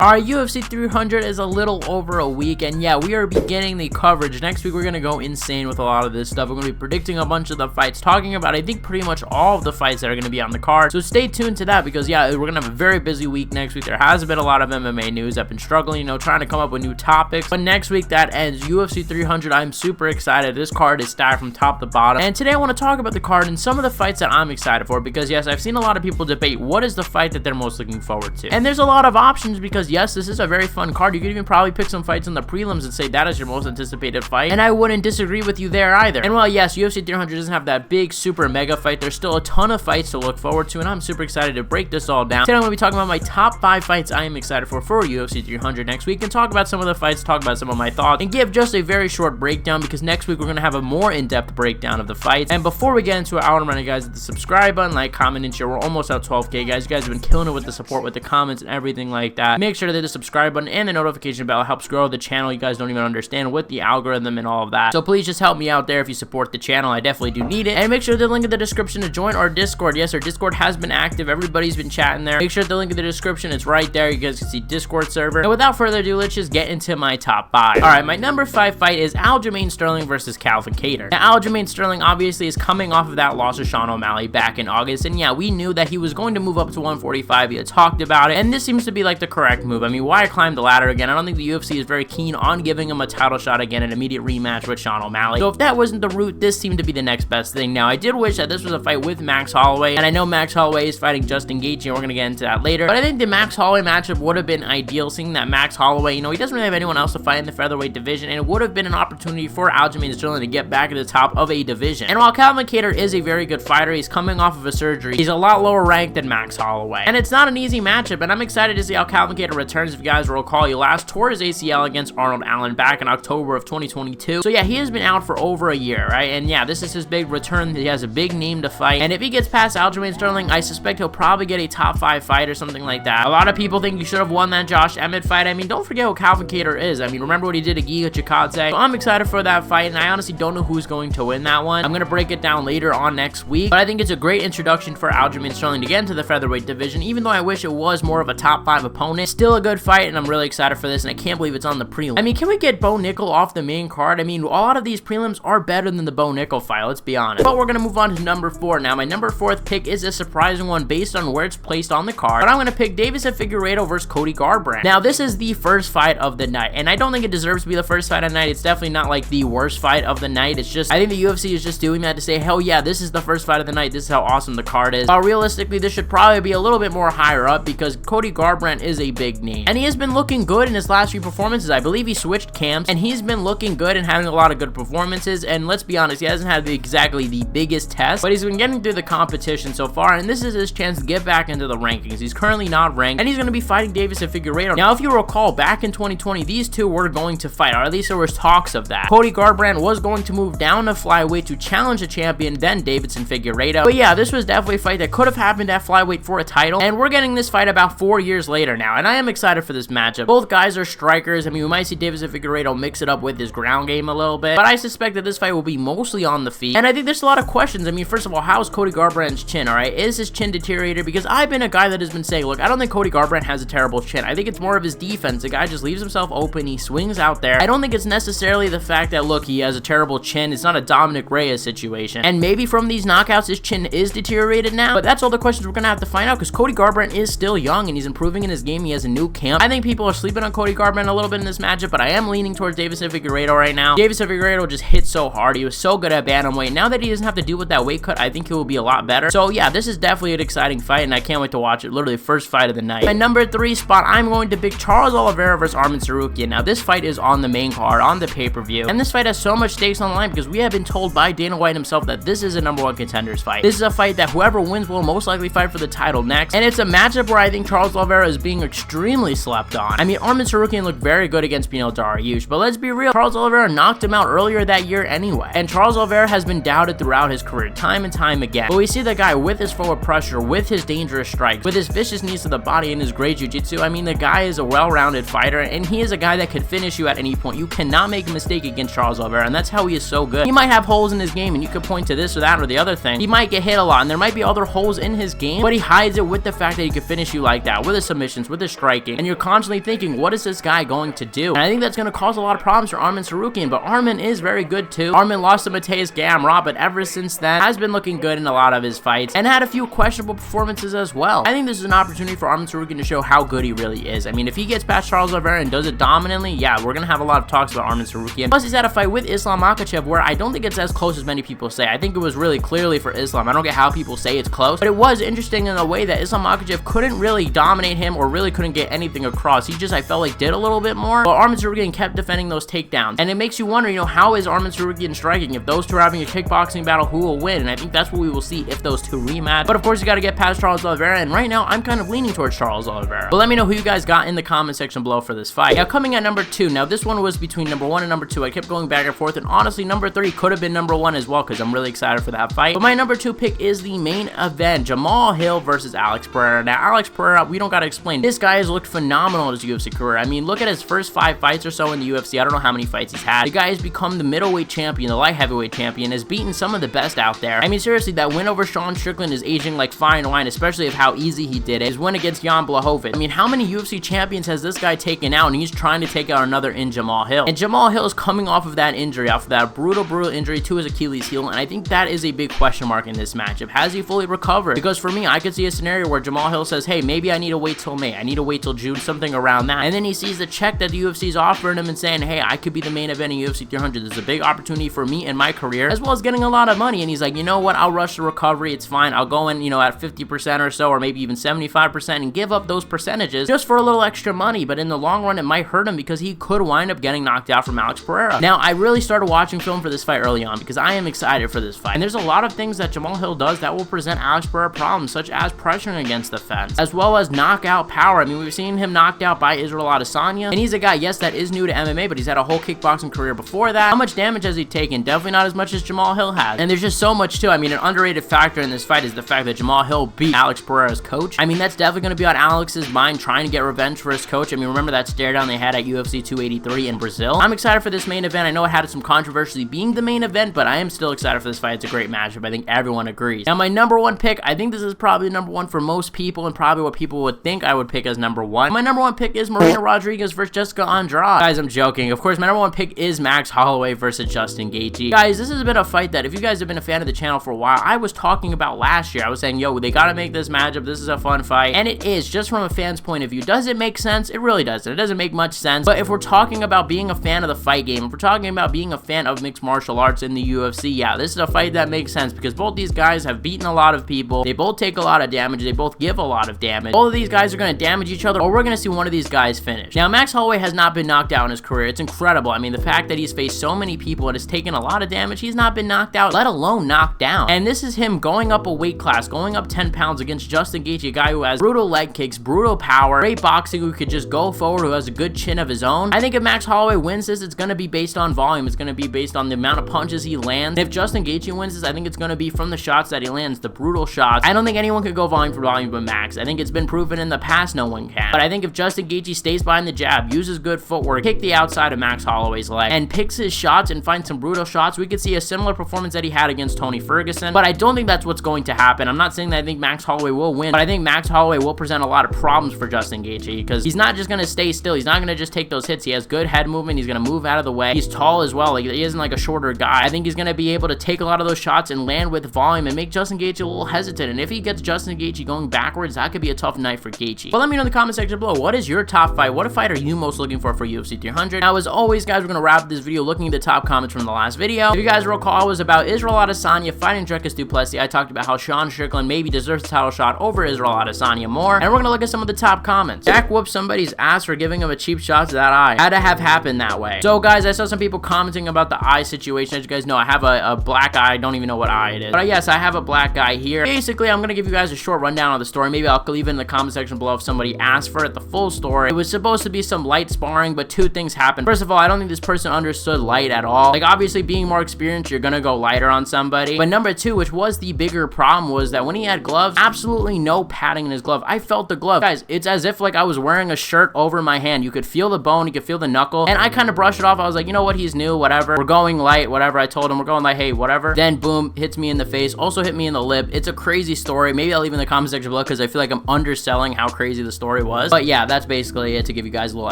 Alright, UFC 300 is a little over a week, and yeah, we are beginning the coverage. Next week, we're going to go insane with a lot of this stuff. We're going to be predicting a bunch of the fights, talking about, I think, pretty much all of the fights that are going to be on the card. So stay tuned to that, because yeah, we're going to have a very busy week next week. There hasn't been a lot of MMA news. I've been struggling, trying to come up with new topics. But next week, that ends. UFC 300, I'm super excited. This card is stacked from top to bottom. And today, I want to talk about the card and some of the fights that I'm excited for, because yes, I've seen a lot of people debate what is the fight that they're most looking forward to. And there's a lot of options, because yes, this is a very fun card. You could even probably pick some fights in the prelims and say that is your most anticipated fight, and I wouldn't disagree with you there either. And while yes, UFC 300 doesn't have that big super mega fight, there's still a ton of fights to look forward to, and I'm super excited to break this all down. Today I'm going to be talking about my top 5 fights I am excited for UFC 300 next week, and talk about some of the fights, talk about some of my thoughts, and give just a very short breakdown, because next week we're going to have a more in-depth breakdown of the fights. And before we get into it, I want to remind you guys, hit the subscribe button, like, comment, and share. We're almost at 12k, guys. You guys have been killing it with the support, with the comments, and everything like that. Make sure to hit the subscribe button and the notification bell. It helps grow the channel. You guys don't even understand with the algorithm and all of that. So please just help me out there if you support the channel. I definitely do need it. And make sure the link in the description to join our Discord. Yes, our Discord has been active. Everybody's been chatting there. Make sure the link in the description is right there. You guys can see Discord server. And without further ado, let's just get into my top 5. Alright, my number 5 fight is Aljamain Sterling versus Calvin Kattar. Now, Aljamain Sterling obviously is coming off of that loss to Sean O'Malley back in August. And yeah, we knew that he was going to move up to 145. He had talked about it. And this seems to be like the correct move. I mean, why climb the ladder again? I don't think the UFC is very keen on giving him a title shot again, an immediate rematch with Sean O'Malley. So if that wasn't the route, this seemed to be the next best thing. Now, I did wish that this was a fight with Max Holloway, and I know Max Holloway is fighting Justin Gaethje, and we're going to get into that later. But I think the Max Holloway matchup would have been ideal, seeing that Max Holloway, he doesn't really have anyone else to fight in the featherweight division, and it would have been an opportunity for Aljamain Sterling to get back at the top of a division. And while Calvin Kattar is a very good fighter, he's coming off of a surgery, he's a lot lower ranked than Max Holloway. And it's not an easy matchup, and I'm excited to see how Calvin Kattar returns. If you guys will recall, he last tore his ACL against Arnold Allen back in October of 2022. So yeah, he has been out for over a year, right? And yeah, this is his big return. He has a big name to fight, and if he gets past Aljamain Sterling, I suspect he'll probably get a top 5 fight or something like that. A lot of people think you should have won that Josh Emmett fight. I mean, don't forget who Calvin Kattar is. I mean, remember what he did to Giga Chikadze? So I'm excited for that fight, and I honestly don't know who's going to win that one. I'm going to break it down later on next week, but I think it's a great introduction for Aljamain Sterling to get into the featherweight division, even though I wish it was more of a top 5 opponent. Still a good fight, and I'm really excited for this, and I can't believe it's on the prelim. I mean, can we get Bo Nickel off the main card? I mean, a lot of these prelims are better than the Bo Nickel fight, let's be honest. But we're going to move on to number 4 now. My number 4th pick is a surprising one based on where it's placed on the card, but I'm going to pick Deiveson Figueiredo versus Cody Garbrandt. Now, this is the first fight of the night, and I don't think it deserves to be the first fight of the night. It's definitely not like the worst fight of the night. It's just, I think the UFC is just doing that to say, hell yeah, this is the first fight of the night. This is how awesome the card is. While realistically, this should probably be a little bit more higher up, because Cody Garbrandt is a big name, and he has been looking good in his last few performances. I believe he switched camps, and he's been looking good and having a lot of good performances. And let's be honest, he hasn't had exactly the biggest test, but he's been getting through the competition so far, and this is his chance to get back into the rankings. He's currently not ranked, and he's going to be fighting Deiveson Figueiredo. Now, if you recall, back in 2020, these two were going to fight, or at least there was talks of that. Cody Garbrandt was going to move down to flyweight to challenge the champion, then Deiveson Figueiredo. But yeah, this was definitely a fight that could have happened at flyweight for a title, and we're getting this fight about 4 years later now, and I am excited for this matchup. Both guys are strikers. I mean, we might see Deiveson Figueiredo mix it up with his ground game a little bit, but I suspect that this fight will be mostly on the feet. And I think there's a lot of questions. I mean, first of all, how is Cody Garbrandt's chin, alright? Is his chin deteriorated? Because I've been a guy that has been saying, look, I don't think Cody Garbrandt has a terrible chin. I think it's more of his defense. The guy just leaves himself open. He swings out there. I don't think it's necessarily the fact that, look, he has a terrible chin. It's not a Dominic Reyes situation. And maybe from these knockouts, his chin is deteriorated now, but that's all the questions we're going to have to find out, because Cody Garbrandt is still young, and he's improving in his game. He has a new camp. I think people are sleeping on Cody Garbrandt a little bit in this matchup, but I am leaning towards Deiveson Figueiredo right now. Deiveson Figueiredo just hit so hard. He was so good at bantamweight. Now that he doesn't have to deal with that weight cut, I think he will be a lot better. So yeah, this is definitely an exciting fight, and I can't wait to watch it. Literally first fight of the night. My number 3 spot, I'm going to pick Charles Oliveira versus Arman Tsarukyan. Now, this fight is on the main card, on the pay-per-view, and this fight has so much stakes on the line, because we have been told by Dana White himself that this is a #1 contenders fight. This is a fight that whoever wins will most likely fight for the title next, and it's a matchup where I think Charles Oliveira is being extremely slept on. I mean, Arman Tsarukyan looked very good against Beneil Dariush, but let's be real, Charles Oliveira knocked him out earlier that year anyway, and Charles Oliveira has been doubted throughout his career, time and time again. But we see the guy with his forward pressure, with his dangerous strikes, with his vicious knees to the body, and his great jiu-jitsu. I mean, the guy is a well-rounded fighter, and he is a guy that could finish you at any point. You cannot make a mistake against Charles Oliveira, and that's how he is so good. He might have holes in his game, and you could point to this or that or the other thing. He might get hit a lot, and there might be other holes in his game, but he hides it with the fact that he could finish you like that, with his submissions, with his strikes, striking, and you're constantly thinking, what is this guy going to do? And I think that's going to cause a lot of problems for Arman Tsarukyan, but Arman is very good too. Arman lost to Mateusz Gamrot, but ever since then has been looking good in a lot of his fights and had a few questionable performances as well. I think this is an opportunity for Arman Tsarukyan to show how good he really is. I mean, if he gets past Charles Oliveira and does it dominantly, yeah, we're going to have a lot of talks about Arman Tsarukyan. Plus, he's had a fight with Islam Makhachev where I don't think it's as close as many people say. I think it was really clearly for Islam. I don't get how people say it's close, but it was interesting in a way that Islam Makhachev couldn't really dominate him or really couldn't get anything across. He just, I felt like, did a little bit more, but Arman Tsarukyan kept defending those takedowns. And it makes you wonder, you know, how is Arman Tsarukyan striking? If those two are having a kickboxing battle, who will win? And I think that's what we will see if those two rematch. But of course, you got to get past Charles Oliveira, and right now, I'm kind of leaning towards Charles Oliveira. But let me know who you guys got in the comment section below for this fight. Now, coming at number 2, now this one was between number 1 and number 2. I kept going back and forth, and honestly, number 3 could have been number 1 as well, because I'm really excited for that fight. But my number 2 pick is the main event, Jamahal Hill versus Alex Pereira. Now, Alex Pereira, we don't got to explain. This guy has looked phenomenal in his UFC career. I mean, look at his first 5 fights or so in the UFC. I don't know how many fights he's had. The guy has become the middleweight champion, the light heavyweight champion, has beaten some of the best out there. I mean, seriously, that win over Sean Strickland is aging like fine wine, especially of how easy he did it. His win against Jan Blachowicz. I mean, how many UFC champions has this guy taken out, and he's trying to take out another in Jamahal Hill. And Jamahal Hill is coming off of that injury, off of that brutal injury to his Achilles heel, and I think that is a big question mark in this matchup. Has he fully recovered? Because for me, I could see a scenario where Jamahal Hill says, hey, maybe I need to wait till May. I need to wait till June, something around that. And then he sees the check that the UFC is offering him and saying, hey, I could be the main event in UFC 300. This is a big opportunity for me in my career, as well as getting a lot of money. And he's like, you know what? I'll rush the recovery. It's fine. I'll go in, you know, at 50% or so, or maybe even 75% and give up those percentages just for a little extra money. But in the long run, it might hurt him because he could wind up getting knocked out from Alex Pereira. Now, I really started watching film for this fight early on because I am excited for this fight. And there's a lot of things that Jamahal Hill does that will present Alex Pereira problems, such as pressuring against the fence, as well as knockout power. I mean, we've seen him knocked out by Israel Adesanya, and he's a guy, yes, that is new to MMA, but he's had a whole kickboxing career before that. How much damage has he taken? Definitely not as much as Jamahal Hill has. And there's just so much too. I mean, an underrated factor in this fight is the fact that Jamahal Hill beat Alex Pereira's coach. I mean, that's definitely going to be on Alex's mind, trying to get revenge for his coach. I mean, remember that stare down they had at UFC 283 in Brazil? I'm excited for this main event. I know it had some controversy being the main event, but I am still excited for this fight. It's a great matchup. I think everyone agrees. Now, my number 1 pick, I think this is probably number 1 for most people and probably what people would think I would pick as number 1. My number 1 pick is Marina Rodriguez versus Jessica Andrade. Guys, I'm joking. Of course, my number 1 pick is Max Holloway versus Justin Gaethje. Guys, this has been a fight that if you guys have been a fan of the channel for a while, I was talking about last year. I was saying, yo, they got to make this matchup. This is a fun fight. And it is, just from a fan's point of view. Does it make sense? It really doesn't. It doesn't make much sense. But if we're talking about being a fan of the fight game, if we're talking about being a fan of mixed martial arts in the UFC, yeah, this is a fight that makes sense because both these guys have beaten a lot of people. They both take a lot of damage. They both give a lot of damage. Both of these guys are going to damage each other, or we're going to see one of these guys finish. Now, Max Holloway has not been knocked out in his career. It's incredible. I mean, the fact that he's faced so many people and has taken a lot of damage, he's not been knocked out, let alone knocked down. And this is him going up a weight class, going up 10 pounds against Justin Gaethje, a guy who has brutal leg kicks, brutal power, great boxing, who could just go forward, who has a good chin of his own. I think if Max Holloway wins this, it's going to be based on volume. It's going to be based on the amount of punches he lands. If Justin Gaethje wins this, I think it's going to be from the shots that he lands, the brutal shots. I don't think anyone could go volume for volume but Max. I think it's been proven in the past no one can. But I think if Justin Gaethje stays behind the jab, uses good footwork, kick the outside of Max Holloway's leg, and picks his shots and finds some brutal shots, we could see a similar performance that he had against Tony Ferguson. But I don't think that's what's going to happen. I'm not saying that I think Max Holloway will win, but I think Max Holloway will present a lot of problems for Justin Gaethje because he's not just going to stay still. He's not going to just take those hits. He has good head movement. He's going to move out of the way. He's tall as well. Like, he isn't like a shorter guy. I think he's going to be able to take a lot of those shots and land with volume and make Justin Gaethje a little hesitant. And if he gets Justin Gaethje going backwards, that could be a tough night for Gaethje. But let me know in the comment section below, what is your top fight? What fight are you most looking for UFC 300? Now, as always, guys, we're going to wrap up this video looking at the top comments from the last video. If you guys recall, it was about Israel Adesanya fighting Dricus du Plessis. I talked about how Sean Strickland maybe deserves a title shot over Israel Adesanya more. And we're going to look at some of the top comments. Jack whooped somebody's ass for giving him a cheap shot to that eye. Had to have happened that way. So, guys, I saw some people commenting about the eye situation. As you guys know, I have a black eye. I don't even know what eye it is. But yes, I have a black eye here. Basically, I'm going to give you guys a short rundown of the story. Maybe I'll leave it in the comment section below if somebody asks for it, the full story. It was supposed to be some light sparring, but two things happened. First of all, I don't think this person understood light at all. Like, obviously, being more experienced, you're going to go lighter on somebody. But number two, which was the bigger problem, was that when he had gloves, absolutely no padding in his glove. I felt the glove. Guys, it's as if like I was wearing a shirt over my hand. You could feel the bone, you could feel the knuckle, and I kind of brushed it off. I was like, you know what, he's new, whatever. We're going light, whatever. I told him we're going light, hey, whatever. Then boom, hits me in the face, also hit me in the lip. It's a crazy story. Maybe I'll leave in the comment section below because I feel like I'm underselling how crazy the story story was. But yeah, that's basically it to give you guys a little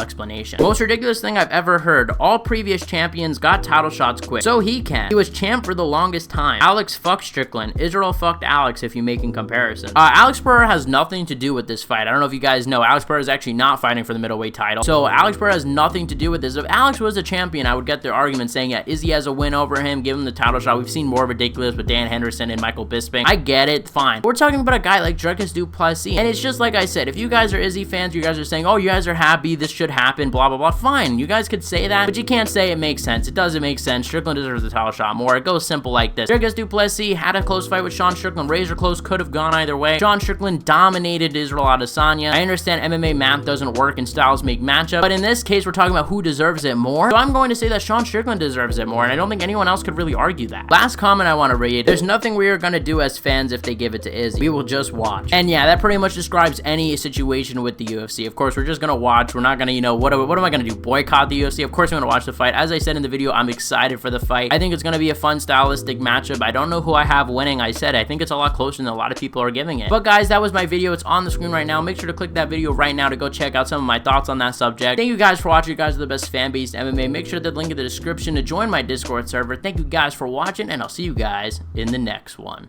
explanation. Most ridiculous thing I've ever heard. All previous champions got title shots quick, so he can. He was champ for the longest time. Alex fucked Strickland. Israel fucked Alex, if you make in comparison. Alex Pereira has nothing to do with this fight. I don't know if you guys know. Alex Pereira is actually not fighting for the middleweight title. So Alex Pereira has nothing to do with this. If Alex was a champion, I would get their argument saying, yeah, Izzy has a win over him, give him the title shot. We've seen more ridiculous with Dan Henderson and Michael Bisping. I get it, fine. We're talking about a guy like Dricus du Plessis, and it's just like I said, if you guys are Izzy fans, you guys are saying, oh, you guys are happy, this should happen, blah, blah, blah, fine. You guys could say that, but you can't say it makes sense. It doesn't make sense. Strickland deserves the title shot more. It goes simple like this. Dricus du Plessis had a close fight with Sean Strickland. Razor close, could have gone either way. Sean Strickland dominated Israel Adesanya. I understand MMA math doesn't work and styles make matchup, but in this case, we're talking about who deserves it more. So I'm going to say that Sean Strickland deserves it more, and I don't think anyone else could really argue that. Last comment I want to read. There's nothing we are going to do as fans if they give it to Izzy. We will just watch. And yeah, that pretty much describes any situation with the UFC. Of course, we're just going to watch. We're not going to, you know, what am I going to do? Boycott the UFC? Of course, I'm going to watch the fight. As I said in the video, I'm excited for the fight. I think it's going to be a fun stylistic matchup. I don't know who I have winning. I said I think it's a lot closer than a lot of people are giving it. But guys, that was my video. It's on the screen right now. Make sure to click that video right now to go check out some of my thoughts on that subject. Thank you guys for watching. You guys are the best fan base in MMA. Make sure to link in the description to join my Discord server. Thank you guys for watching, and I'll see you guys in the next one.